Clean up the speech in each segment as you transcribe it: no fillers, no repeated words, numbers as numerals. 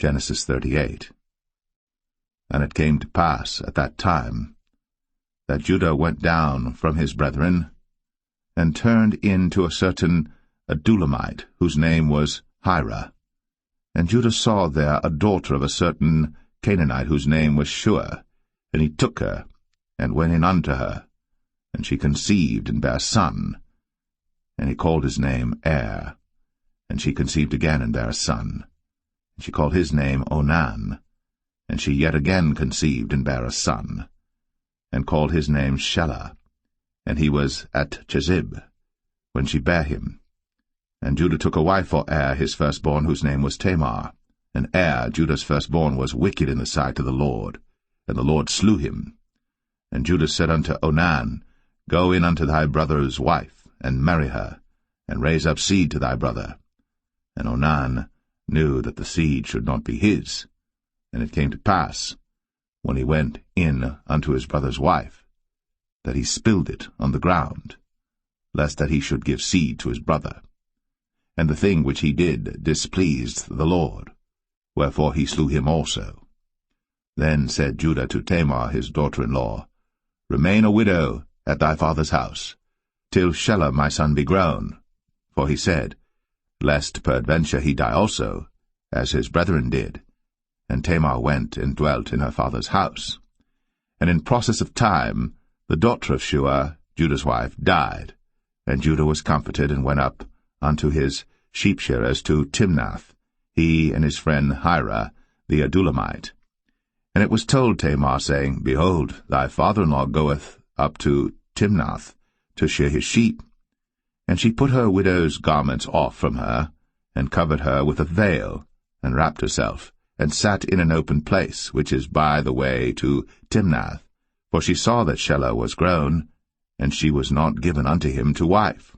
Genesis 38. And it came to pass at that time that Judah went down from his brethren, and turned in to a certain Adulamite, whose name was Hira. And Judah saw there a daughter of a certain Canaanite, whose name was Shua. And he took her, and went in unto her. And she conceived, and bare a son. And he called his name Er. And she conceived again, and bare a son. And she called his name Onan. And she yet again conceived, and bare a son. And called his name Shelah. And he was at Chezib, when she bare him. And Judah took a wife for Er his firstborn, whose name was Tamar. And Er, Judah's firstborn, was wicked in the sight of the Lord, and the Lord slew him. And Judah said unto Onan, Go in unto thy brother's wife, and marry her, and raise up seed to thy brother. And Onan knew that the seed should not be his. And it came to pass, when he went in unto his brother's wife, that he spilled it on the ground, lest that he should give seed to his brother. And the thing which he did displeased the Lord, wherefore he slew him also. Then said Judah to Tamar his daughter-in-law, Remain a widow at thy father's house, till Shelah my son be grown. For he said, Lest peradventure he die also, as his brethren did. And Tamar went and dwelt in her father's house. And in process of time the daughter of Shua, Judah's wife, died. And Judah was comforted, and went up unto his sheep-shearers to Timnath, he and his friend Hira the Adulamite. And it was told Tamar, saying, Behold, thy father-in-law goeth up to Timnath to shear his sheep. And she put her widow's garments off from her, and covered her with a veil, and wrapped herself, and sat in an open place, which is by the way to Timnath. For she saw that Shelah was grown, and she was not given unto him to wife.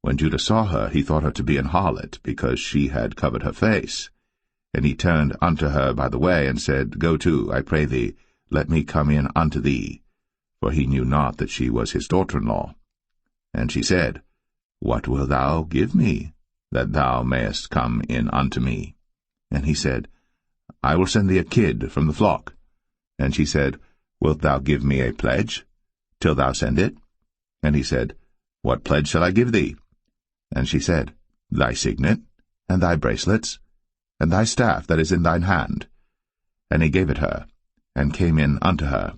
When Judah saw her, he thought her to be an harlot, because she had covered her face. And he turned unto her by the way, and said, Go to, I pray thee, let me come in unto thee. For he knew not that she was his daughter-in-law. And she said, What wilt thou give me, that thou mayest come in unto me? And he said, I will send thee a kid from the flock. And she said, Wilt thou give me a pledge, till thou send it? And he said, What pledge shall I give thee? And she said, Thy signet, and thy bracelets, and thy staff that is in thine hand. And he gave it her, and came in unto her.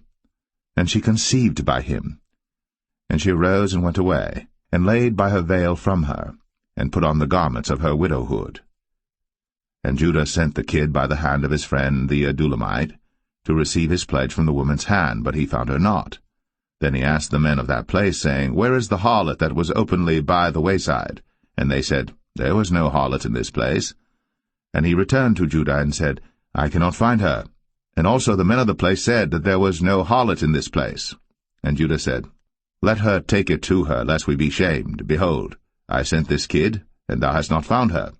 And she conceived by him. And she arose and went away, and laid by her veil from her, and put on the garments of her widowhood. And Judah sent the kid by the hand of his friend the Adulamite, to receive his pledge from the woman's hand, but he found her not. Then he asked the men of that place, saying, Where is the harlot that was openly by the wayside? And they said, There was no harlot in this place. And he returned to Judah, and said, I cannot find her. And also the men of the place said that there was no harlot in this place. And Judah said, Let her take it to her, lest we be shamed. Behold, I sent this kid, and thou hast not found her.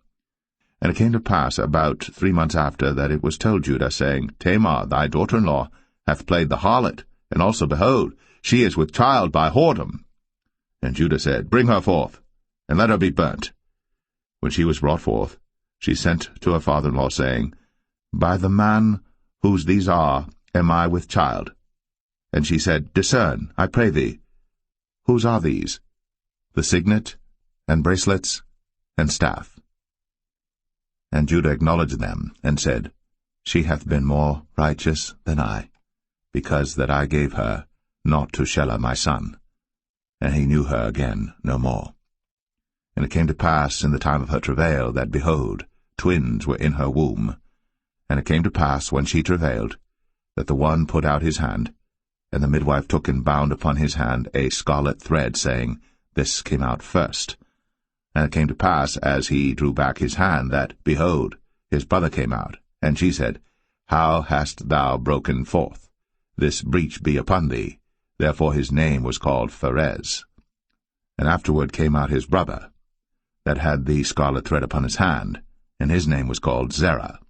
And it came to pass about 3 months after that it was told Judah, saying, Tamar, thy daughter-in-law, hath played the harlot, and also, behold, she is with child by whoredom. And Judah said, Bring her forth, and let her be burnt. When she was brought forth, she sent to her father-in-law, saying, By the man whose these are am I with child. And she said, Discern, I pray thee. Whose are these? The signet, and bracelets, and staff. And Judah acknowledged them, and said, She hath been more righteous than I, because that I gave her not to Shelah my son. And he knew her again no more. And it came to pass in the time of her travail, that, behold, twins were in her womb. And it came to pass, when she travailed, that the one put out his hand, and the midwife took and bound upon his hand a scarlet thread, saying, This came out first. And it came to pass, as he drew back his hand, that, behold, his brother came out. And she said, How hast thou broken forth? This breach be upon thee. Therefore his name was called Pharez. And afterward came out his brother, that had the scarlet thread upon his hand, and his name was called Zerah.